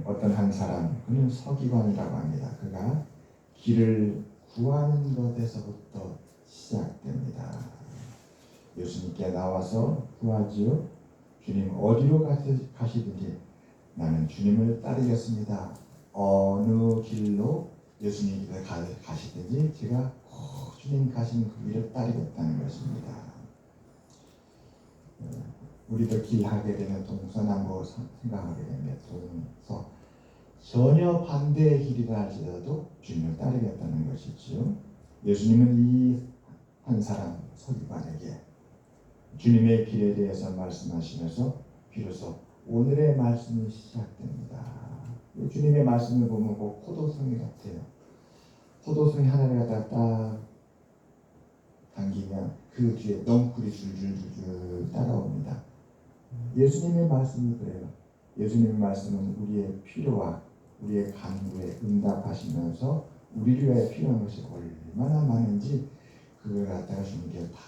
어떤 한 사람, 그는 서기관이라고 합니다. 그가 길을 구하는 것에서부터 시작됩니다. 예수님께 나와서 구하지요. 주님 어디로 가시든지 나는 주님을 따르겠습니다. 어느 길로 예수님께서 가시든지 제가 주님 가시는 그 길을 따르겠다는 것입니다. 우리도 길하게 되면 동서남북 생각하게 되면 동서 전혀 반대의 길이라 할지라도 주님을 따르겠다는 것이지요. 예수님은 이 한 사람 서기관에게 주님의 길에 대해서 말씀하시면서 비로소 오늘의 말씀이 시작됩니다. 주님의 말씀을 보면 꼭 포도송이 같아요. 포도송이 하나를 갖다 딱 당기면 그 뒤에 넝쿨이 줄줄줄줄 따라옵니다. 예수님의 말씀이 그래요. 예수님의 말씀은 우리의 필요와 우리의 간구에 응답하시면서 우리를 위해 필요한 것이 얼마나 많은지 그걸 갖다가 주님께 다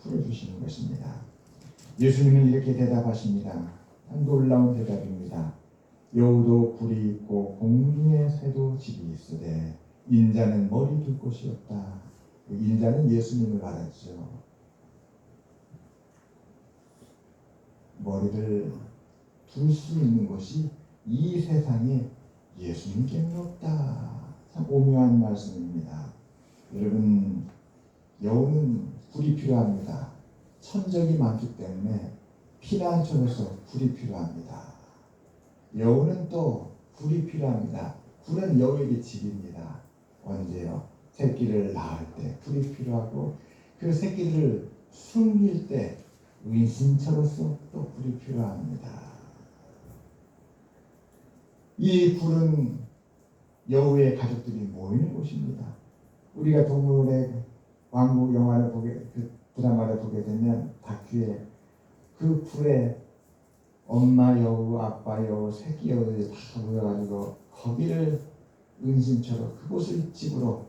풀어주시는 것입니다. 예수님은 이렇게 대답하십니다. 놀라운 대답입니다. 여우도 굴이 있고 공중의 새도 집이 있으되 인자는 머리 둘 곳이 없다. 인자는 예수님을 말하죠. 머리를 둘 수 있는 곳이 이 세상에 예수님께는 없다. 참 오묘한 말씀입니다. 여러분, 여우는 굴이 필요합니다. 천적이 많기 때문에 피난처로서 굴이 필요합니다. 여우는 또 굴이 필요합니다. 굴은 여우에게 집입니다. 언제요? 새끼를 낳을 때 굴이 필요하고 그 새끼를 숨길 때 은신처로서 또 굴이 필요합니다. 이 굴은 여우의 가족들이 모이는 곳입니다. 우리가 동물의 왕국 영화를 드라마를 보게 되면 다큐에 그 굴에 엄마 여우, 아빠 여우, 새끼 여우들이 다 모여가지고 거기를 은신처로 그곳을 집으로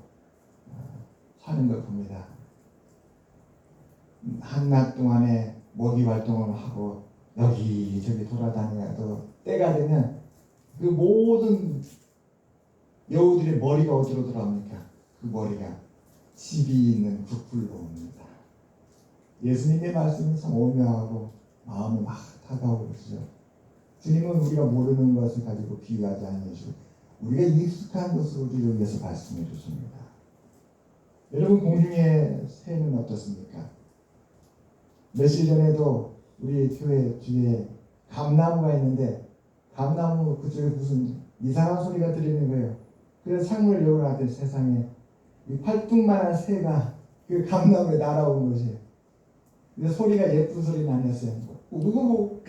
사는 걸 봅니다. 한낮 동안에 먹이 활동을 하고 여기저기 돌아다니다도 때가 되면 그 모든 여우들의 머리가 어디로 돌아옵니까? 그 머리가 집이 있는 그 굴로 옵니다. 예수님의 말씀이 참 오묘하고 마음이 막 다가오죠. 주님은 우리가 모르는 것을 가지고 비유하지 않으시고 우리가 익숙한 것을 우리를 위해서 말씀해 주십니다. 여러분, 공중의 새는 어떻습니까? 며칠 전에도 우리 교회 뒤에 감나무가 있는데 감나무 그쪽에 무슨 이상한 소리가 들리는 거예요. 그래서 창문을 열어놨더니 세상에 이 팔뚝만한 새가 그 감나무에 날아온 것이에요. 근데 소리가 예쁜 소리는 아니었어요. 우구구구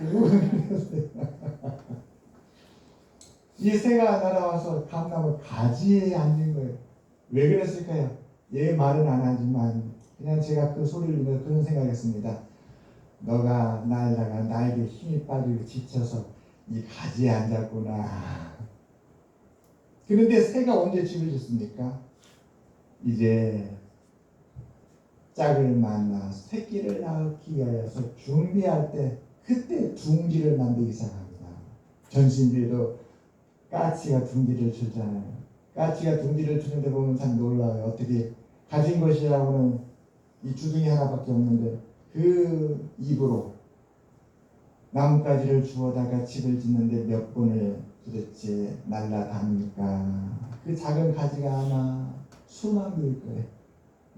이 새가 날아와서 감나무 가지에 앉은 거예요. 왜 그랬을까요? 얘 말은 안 하지만 그냥 제가 그 소리를 들으면서 그런 생각했습니다. 너가 날다가 나에게 힘이 빠지고 지쳐서 이 가지에 앉았구나. 그런데 새가 언제 집을 짓습니까? 이제 짝을 만나 새끼를 낳기 위하여서 준비할 때 그때 둥지를 만들기 시작합니다. 전신주에도 까치가 둥지를 주잖아요. 까치가 둥지를 주는데 보면 참 놀라워요. 어떻게 가진 것이라고는 이 주둥이 하나밖에 없는데 그 입으로 나뭇가지를 주워다가 집을 짓는데 몇 번을 도대체 날아다닙니까? 그 작은 가지가 아마 수만 개일 거예요.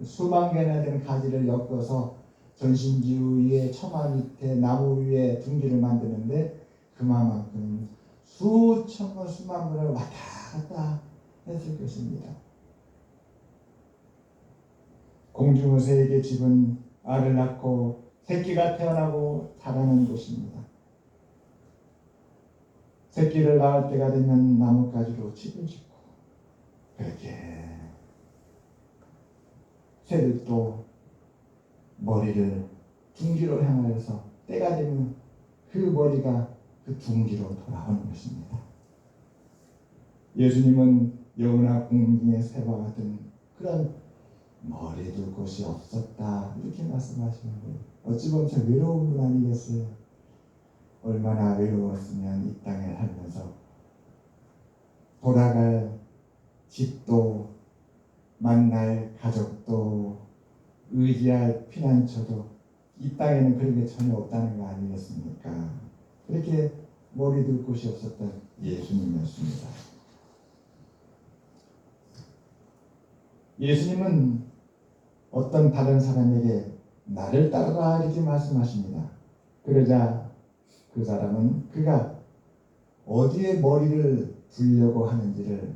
수만 개나 되는 가지를 엮어서 전신지 위에 처마 밑에 나무 위에 둥지를 만드는데 그만큼 수천 번 수만 번을 왔다 갔다 했을 것입니다. 공중의 새에게 집은 알을 낳고 새끼가 태어나고 자라는 곳입니다. 새끼를 낳을 때가 되면 나뭇가지로 집을 짓고 그렇게 새들도 머리를 둥지로 향하여서 때가 되면 그 머리가 그 둥지로 돌아오는 것입니다. 예수님은 여우나 공중의 새와 같은 그런 머리 둘 곳이 없었다 이렇게 말씀하시는 거예요. 어찌 보면 참 외로운 분 아니겠어요? 얼마나 외로웠으면 이 땅에 살면서 돌아갈 집도 만날 가족도 의지할 피난처도 이 땅에는 그런 게 전혀 없다는 거 아니겠습니까? 그렇게 머리 둘 곳이 없었던 예수님이었습니다. 예수님은 어떤 다른 사람에게 나를 따르라 이렇게 말씀하십니다. 그러자 그 사람은 그가 어디에 머리를 두려고 하는지를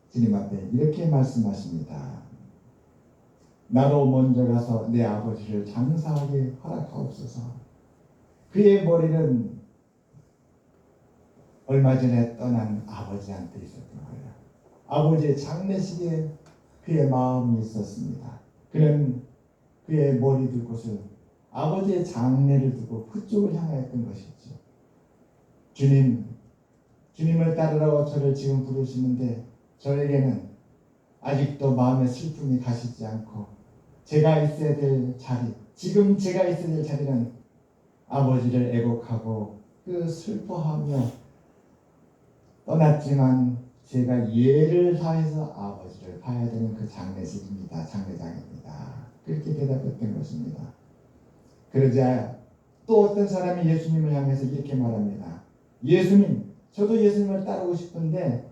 주님 앞에 이렇게 말씀하십니다. 나로 먼저 가서 내 아버지를 장사하게 허락하옵소서. 그의 머리는 얼마 전에 떠난 아버지한테 있었던 거예요. 아버지의 장례식에 그의 마음이 있었습니다. 그는 그의 머리 둘 곳을 아버지의 장례를 두고 그쪽을 향하였던 것이죠. 주님을 따르라고 저를 지금 부르시는데 저에게는 아직도 마음의 슬픔이 가시지 않고 제가 있어야 될 자리, 지금 제가 있어야 될 자리는 아버지를 애곡하고 그 슬퍼하며 떠났지만 제가 예를 다해서 아버지를 봐야 되는 그 장례식입니다. 장례장입니다. 그렇게 대답했던 것입니다. 그러자 또 어떤 사람이 예수님을 향해서 이렇게 말합니다. 예수님, 저도 예수님을 따르고 싶은데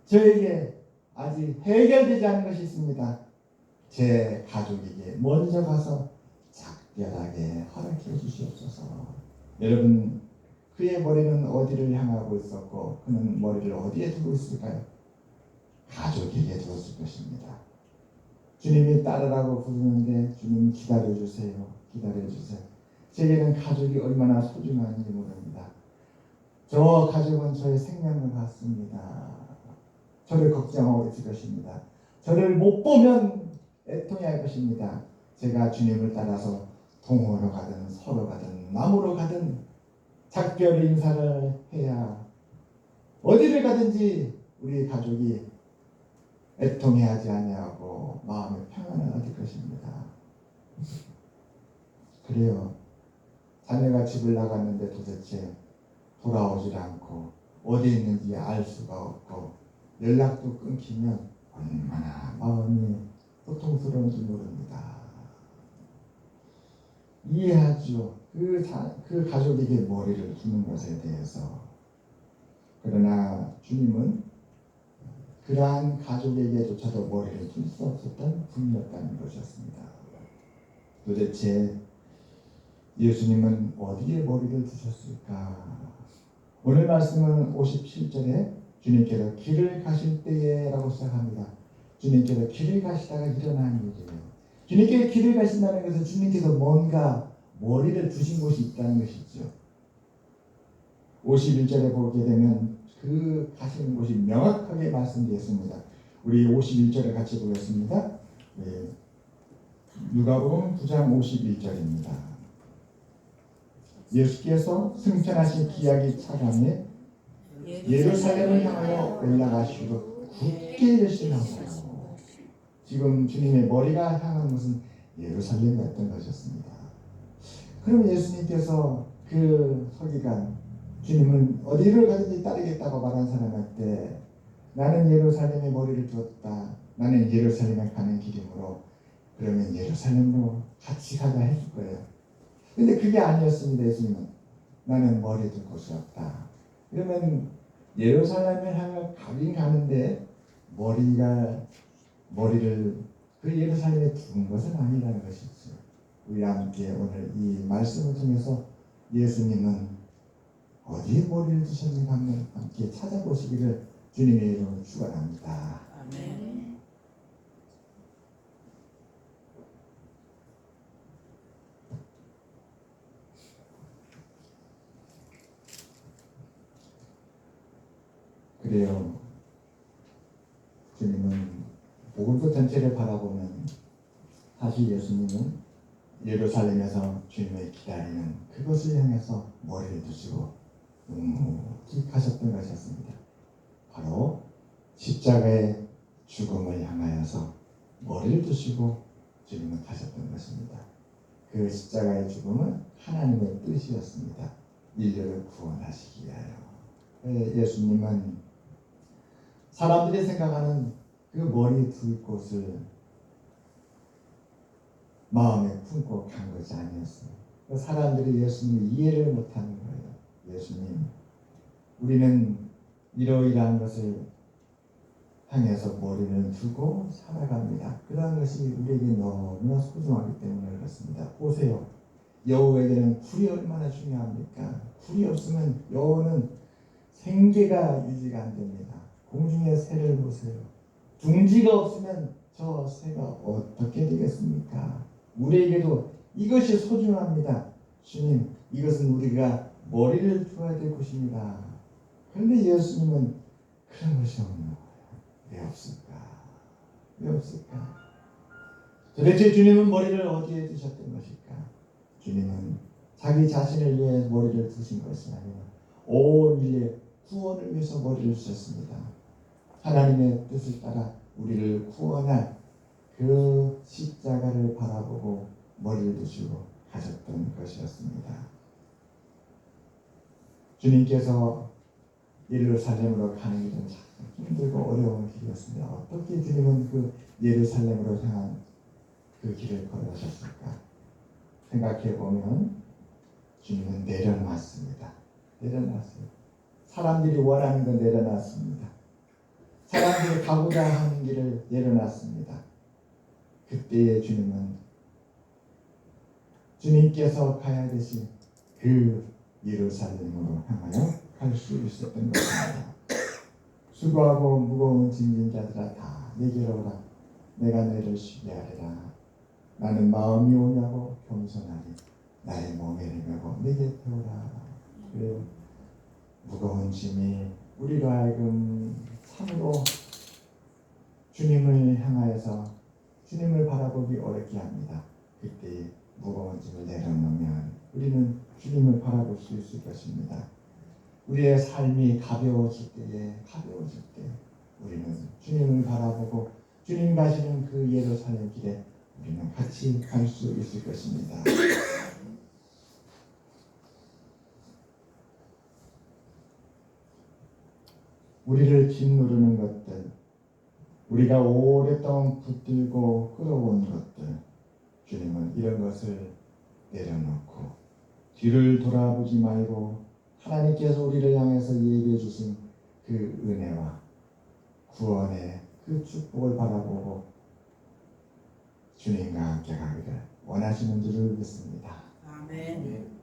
저에게 아직 해결되지 않은 것이 있습니다. 제 가족에게 먼저 가서 작별하게 허락해 주시옵소서. 여러분, 그의 머리는 어디를 향하고 있었고 그는 머리를 어디에 두고 있을까요? 가족에게 두었을 것입니다. 주님이 따르라고 부르는데 주님 기다려주세요. 기다려주세요. 제게는 가족이 얼마나 소중한지 모릅니다. 저 가족은 저의 생명과 같습니다. 저를 걱정하고 있을 것입니다. 저를 못 보면 애통해할 것입니다. 제가 주님을 따라서 동호로 가든 서로 가든 나무로 가든 작별 인사를 해야 어디를 가든지 우리 가족이 애통해하지 아니하고 마음의 평안을 얻을 것입니다. 그래요. 자녀가 집을 나갔는데 도대체 돌아오질 않고 어디 있는지 알 수가 없고 연락도 끊기면 얼마나 마음이 고통스러운지 모릅니다. 이해하죠. 그 가족에게 머리를 두는 것에 대해서. 그러나 주님은 그러한 가족에게조차도 머리를 둘 수 없었던 분이었다는 것이었습니다. 도대체 예수님은 어디에 머리를 두셨을까? 오늘 말씀은 57절에 주님께서 길을 가실 때에라고 시작합니다. 주님께서 길을 가시다가 일어난 일이에요. 주님께서 길을 가신다는 것은 주님께서 뭔가 머리를 두신 곳이 있다는 것이죠. 51절에 보게 되면 그 가시는 곳이 명확하게 말씀되었습니다. 우리 51절을 같이 보겠습니다. 네. 누가복음 9장 51절입니다. 예수께서 승천하신 기약이 차감해 예루살렘을 향하여 올라가시고 굳게 열심하고 지금 주님의 머리가 향한 것은 예루살렘이었던 것이었습니다. 그럼 예수님께서 그 서기관 주님은 어디를 가든지 따르겠다고 말한 사람한테 나는 예루살렘에 머리를 두었다. 나는 예루살렘에 가는 길이므로 그러면 예루살렘으로 같이 가자 했을 거예요. 근데 그게 아니었습니다. 예수님은 나는 머리 둘 곳이 없다. 그러면 예루살렘을 향해 가긴 가는데 머리를 그 예루살렘에 두는 것은 아니라는 것이죠. 우리 함께 오늘 이 말씀을 통해서 예수님은 어디에 머리를 두셨는가 함께 찾아보시기를 주님의 이름으로 축원합니다. 아멘. 그래요. 주님은 복음서 전체를 바라보면 사실 예수님은 예루살렘에서 주님을 기다리는 그것을 향해서 머리를 두시고 가셨던 것이었습니다. 바로 십자가의 죽음을 향하여서 머리를 두시고 주님은 가셨던 것입니다. 그 십자가의 죽음은 하나님의 뜻이었습니다. 인류를 구원하시기 위하여. 예수님은 사람들이 생각하는 그 머리 둘 곳을 마음에 품고 간 것이 아니었어요. 사람들이 예수님을 이해를 못하는 거예요. 예수님, 우리는 이러이러한 것을 향해서 머리를 두고 살아갑니다. 그러한 것이 우리에게 너무나 소중하기 때문에 그렇습니다. 보세요. 여우에게는 굴이 얼마나 중요합니까? 굴이 없으면 여우는 생계가 유지가 안 됩니다. 공중의 새를 보세요. 둥지가 없으면 저 새가 어떻게 되겠습니까? 우리에게도 이것이 소중합니다. 주님, 이것은 우리가 머리를 두어야 될 것입니다. 그런데 예수님은 그런 것이 없는 거예요. 왜 없을까? 왜 없을까? 도대체 주님은 머리를 어디에 두셨던 것일까? 주님은 자기 자신을 위해 머리를 두신 것이 아니라 온 인류의 구원을 위해서 머리를 두셨습니다. 하나님의 뜻을 따라 우리를 구원할 그 십자가를 바라보고 머리를 두시고 가셨던 것이었습니다. 주님께서 예루살렘으로 가는 길은 참 힘들고 어려운 길이었습니다. 어떻게 주님은 그 예루살렘으로 향한 그 길을 걸으셨을까? 생각해 보면 주님은 내려놨습니다. 내려놨어요. 사람들이 원하는 건 내려놨습니다. 사람들이 가고자 하는 길을 내려놨습니다. 그때의 주님은 주님께서 가야 되신 그 예루살렘으로 향하여 갈 수 있었던 것입니다. 수고하고 무거운 짐진 자들아 다 내게로 오라. 내가 너희를 쉬게 하리라. 나는 마음이 오냐고 겸손하니 나의 몸에 내밀고 내게 태우라. 그래요. 무거운 짐이 우리로 하여금 참으로 주님을 향하여서 주님을 바라보기 어렵게 합니다. 그때 무거운 짐을 내려놓으면 우리는 주님을 바라볼 수 있을 것입니다. 우리의 삶이 가벼워질 때 우리는 주님을 바라보고 주님 가시는 그 예루살렘 길에 우리는 같이 갈 수 있을 것입니다. 우리를 짓누르는 것들, 우리가 오랫동안 붙들고 끌어온 것들, 주님은 이런 것을 내려놓고 뒤를 돌아보지 말고 하나님께서 우리를 향해서 예비해 주신 그 은혜와 구원의 그 축복을 바라보고 주님과 함께 가기를 원하시는 줄을 믿습니다. 아멘.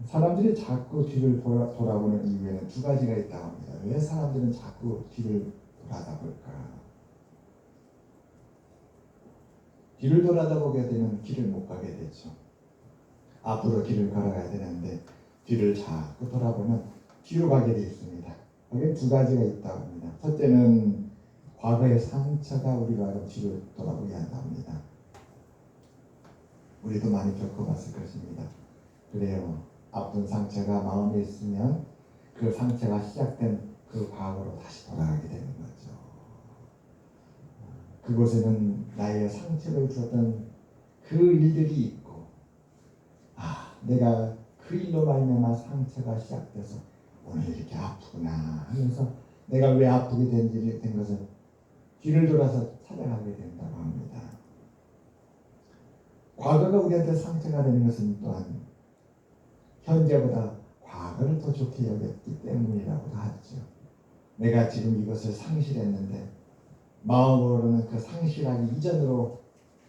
사람들이 자꾸 뒤를 돌아보는 이유에는 두 가지가 있다고 합니다. 왜 사람들은 자꾸 뒤를 돌아다볼까? 뒤를 돌아다보게 되면 길을 못 가게 되죠. 앞으로 길을 걸어가야 되는데 뒤를 자꾸 돌아보면 뒤로 가게 되어 있습니다. 거기에 두 가지가 있다고 합니다. 첫째는 과거의 상처가 우리가 뒤를 돌아보게 한답니다. 우리도 많이 겪어봤을 것입니다. 그래요. 아픈 상처가 마음에 있으면 그 상처가 시작된 그 과거로 다시 돌아가게 되는 거죠. 그곳에는 나의 상처를 주었던 그 일들이 있고, 내가 그 일로 말미암아 상처가 시작돼서 오늘 이렇게 아프구나 하면서 내가 왜 아프게 된 것을 뒤를 돌아서 찾아가게 된다고 합니다. 과거가 우리한테 상처가 되는 것은 또한 현재보다 과거를 더 좋게 여겼기 때문이라고도 하죠. 내가 지금 이것을 상실했는데 마음으로는 그 상실하기 이전으로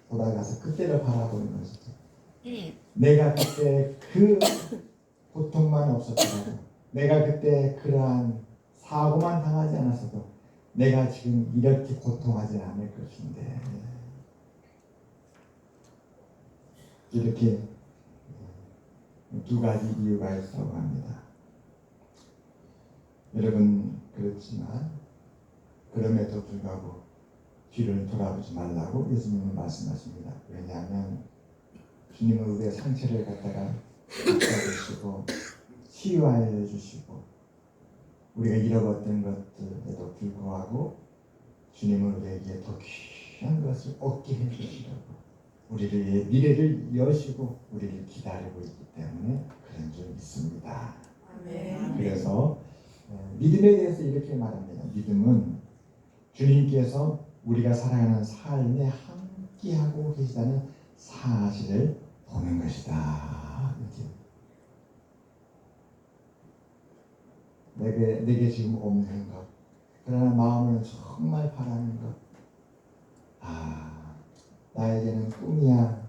돌아가서 그때를 바라보는 것이죠. 내가 그때 그 고통만 없었더라도, 내가 그때 그러한 사고만 당하지 않았어도 내가 지금 이렇게 고통하지 않을 것인데, 이렇게 두 가지 이유가 있다고 합니다. 여러분, 그렇지만 그럼에도 불구하고 뒤를 돌아보지 말라고 예수님은 말씀하십니다. 왜냐하면 주님은 우리의 상처를 갖다가 닦아주시고 치유하여 주시고 우리가 잃어버렸던 것들에도 불구하고 주님은 우리에게 더 귀한 것을 얻게 해주시려고 우리를 미래를 여시고 우리를 기다리고 있기 때문에 그런 줄 믿습니다. 아멘. 그래서 믿음에 대해서 이렇게 말합니다. 믿음은 주님께서 우리가 살아가는 삶에 함께하고 계시다는 사실을 보는 것이다. 내게 지금 없는 것, 그러나 마음을 정말 바라는 것, 나에게는 꿈이야.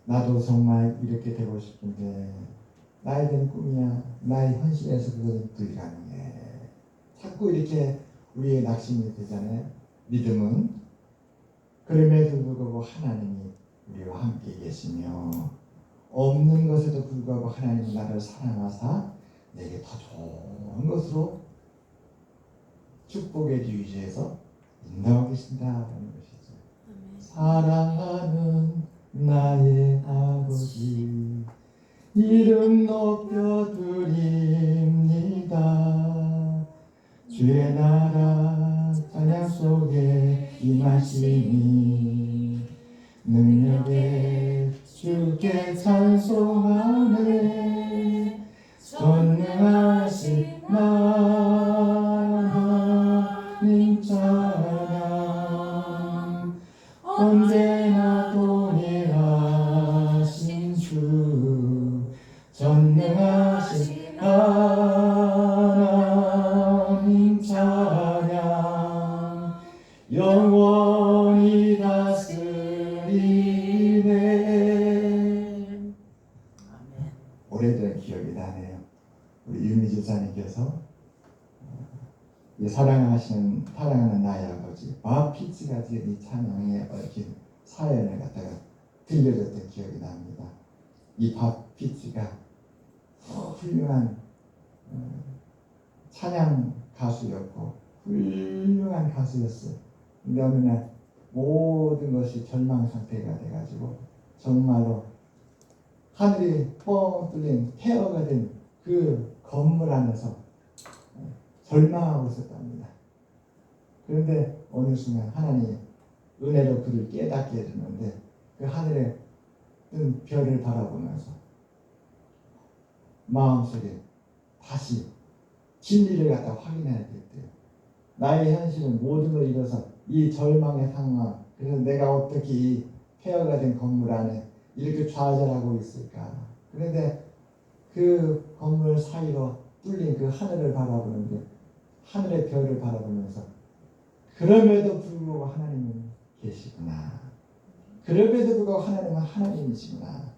나도 정말 이렇게 되고 싶은데 나에게는 꿈이야. 나의 현실에서 그것은 불가능해. 자꾸 이렇게 우리의 낙심이 되잖아요. 믿음은 그럼에도 불구하고 하나님이 우리와 함께 계시며 없는 것에도 불구하고 하나님이 나를 사랑하사 내게 더 좋은 것으로 축복의 유지에서 인도하고 계신다는 것이죠. 사랑하는 나의 아버지 이름 높여드립니다. 주의 나라 찬양 속에 임하시니 능력에 주께 찬송하네. 전능하신 하나님 찬양 언제나 동일하신 주 전능하신 하나님 찬양 영원히 다스리네. 오래된 기억이 나네요. 우리 유미 집사님께서 사랑하는 나의 아버지 밥 피츠가 지은 이 찬양에 얽힌 사연을 갖다가 들려줬던 기억이 납니다. 이 밥 피츠가 훌륭한 찬양 가수였고 훌륭한 가수였어요. 근데 어느 날 모든 것이 절망 상태가 돼가지고 정말로 하늘이 뻥 뚫린 폐허가 된 그 건물 안에서 절망하고 있었답니다. 그런데 어느 순간 하나님이 은혜로 그를 깨닫게 해주는데 그 하늘에 뜬 별을 바라보면서 마음속에 다시 진리를 갖다 확인해야 됐대요. 나의 현실은 모든 걸 잃어서 이 절망의 상황, 그래서 내가 어떻게 이 폐허가 된 건물 안에 이렇게 좌절하고 있을까. 그런데 그 건물 사이로 뚫린 그 하늘을 바라보는데 하늘의 별을 바라보면서 그럼에도 불구하고 하나님은 계시구나. 그럼에도 불구하고 하나님은 하나님이시구나.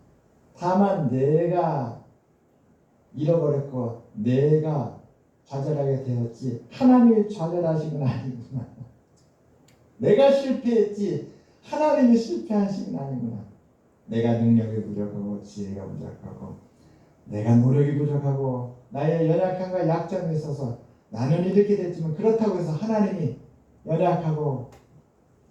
다만 내가 잃어버렸고 내가 좌절하게 되었지 하나님이 좌절하신 건 아니구나. 내가 실패했지 하나님이 실패하신 건 아니구나. 내가 능력이 부족하고 지혜가 부족하고 내가 노력이 부족하고 나의 연약함과 약점이 있어서 나는 이렇게 됐지만 그렇다고 해서 하나님이 연약하고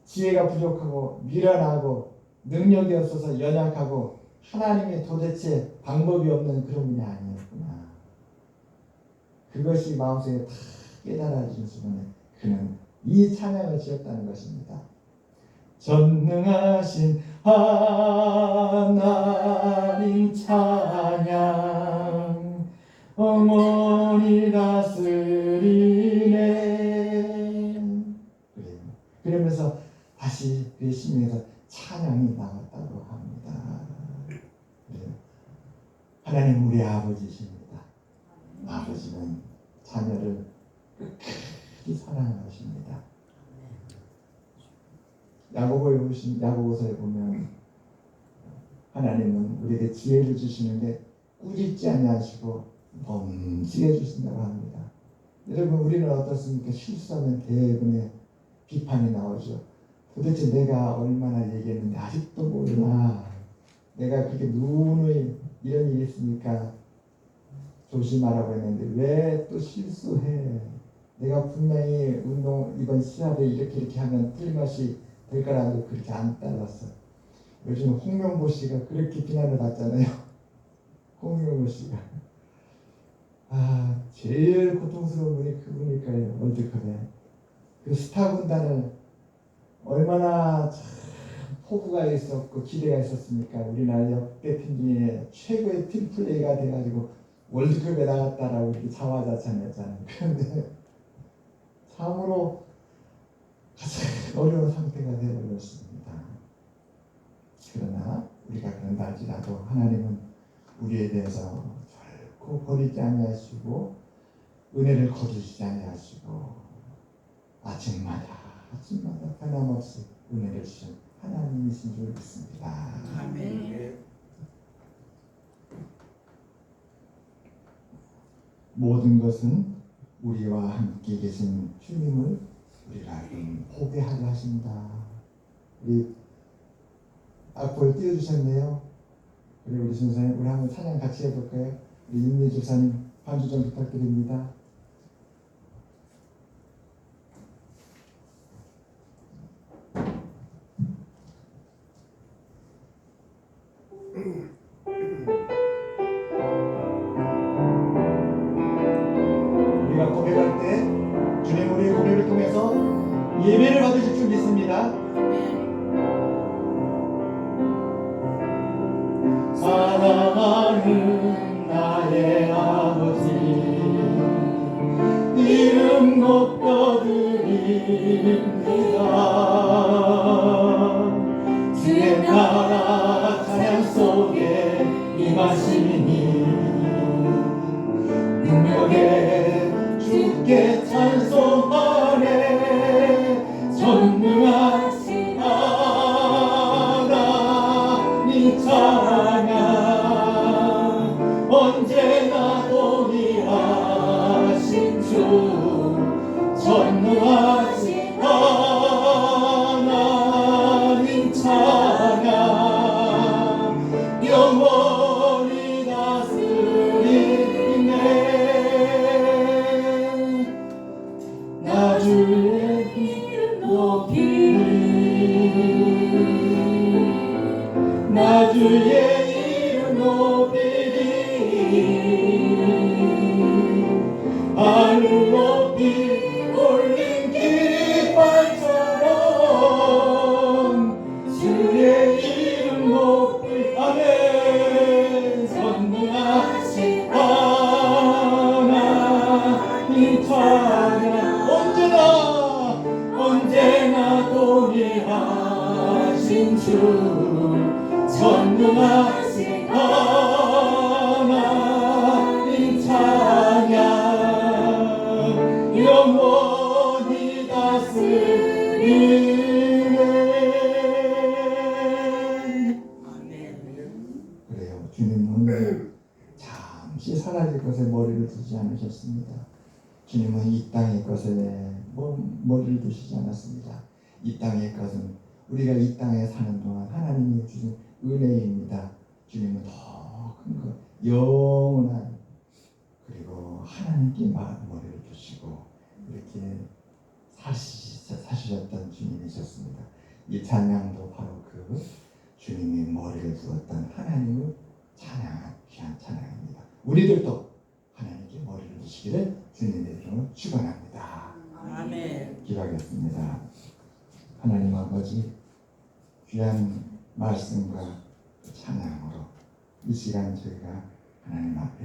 지혜가 부족하고 미련하고 능력이 없어서 연약하고 하나님이 도대체 방법이 없는 그런 분이 아니었구나. 그것이 마음속에 다 깨달아지는 순간에 그는 이 찬양을 지었다는 것입니다. 전능하신 하나님 찬양 영원히 다스리네. 그러면서 다시 그 심령에서 찬양이 나왔다고 합니다. 하나님 우리 아버지십니다. 아버지는 자녀를 끝까지 사랑하십니다. 야고보서에 보면 하나님은 우리에게 지혜를 주시는데 꾸짖지 아니하시고 범지게 주신다고 합니다. 여러분 우리는 어떻습니까? 실수하면 대부분의 비판이 나오죠. 도대체 내가 얼마나 얘기했는데 아직도 몰라. 내가 그렇게 누누이 이런 일이 있으니까 조심하라고 했는데 왜 또 실수해? 내가 분명히 이번 시합에 이렇게 하면 틀림없이 될 거라도 그렇게 안 따랐어. 요즘 홍명보 씨가 그렇게 비난을 받잖아요. 홍명보 씨가 제일 고통스러운 분이 그분일 거예요. 월드컵에 그 스타 군단을 얼마나 참 포부가 있었고 기대가 있었습니까? 우리나라 역대 팀 중에 최고의 팀 플레이가 돼가지고 월드컵에 나갔다라고 이렇게 자화자찬했잖아요. 그런데 참으로 가장 어려운 상태가 되어버렸습니다. 그러나 우리가 그런다 할지라도 하나님은 우리에 대해서 결코 버리지 아니하시고 은혜를 거두시지 아니하시고 아침마다 변함없이 은혜를 주신 하나님이신 줄 믿습니다. 아멘. 모든 것은 우리와 함께 계신 주님을 우리가 포기하려 하신다. 우리 악보를 띄워주셨네요. 그리고 우리 선생님, 우리 한번 찬양 같이 해볼까요? 우리 윤미 집사님 반주 좀 부탁드립니다. 우리가 고백할 때 주님 우리의 고백을 통해서 예배를 받으실 줄 믿습니다. 사랑하는 나의 아버지, 이름 높여드립니다. 주의 나라 찬양 속에 임하시니 능력에 주께 찬송하네. 전능하신 하나님 찬양 언제나 동일하신 주, 전능하신 하나님 찬양 영원히 다스리네. 나 주의 이름 높이리, 나 주의 이름 높이리. 하늘 높이 올린 깃발처럼 주의 이름 높이. 아멘. 전능하신 하나님 찬양 언제나 동일하신 주, 전능하신 하나님 찬양 영원히 다스리네. 그래요. 주님은 잠시 사라질 것에 머리를 두지 않으셨습니다. 주님은 이 땅의 것에 머리를 두시지 않았습니다. 이 땅의 것은 우리가 이 땅에 사는 동안 하나님이 주신 은혜입니다. 주님은 더 큰 것, 영원한, 그리고 하나님께 머리를 두시고 이렇게 사시셨던 주님이셨습니다. 이 찬양도 바로 그 주님이 머리를 두었던 하나님을 찬양한 귀한 찬양입니다. 우리들도 하나님께 머리를 두시기를 주님의 이름으로 축원합니다. 아멘. 기도하겠습니다. 하나님 아버지, 귀한 말씀과 찬양으로 이 시간 저희가 하나님 앞에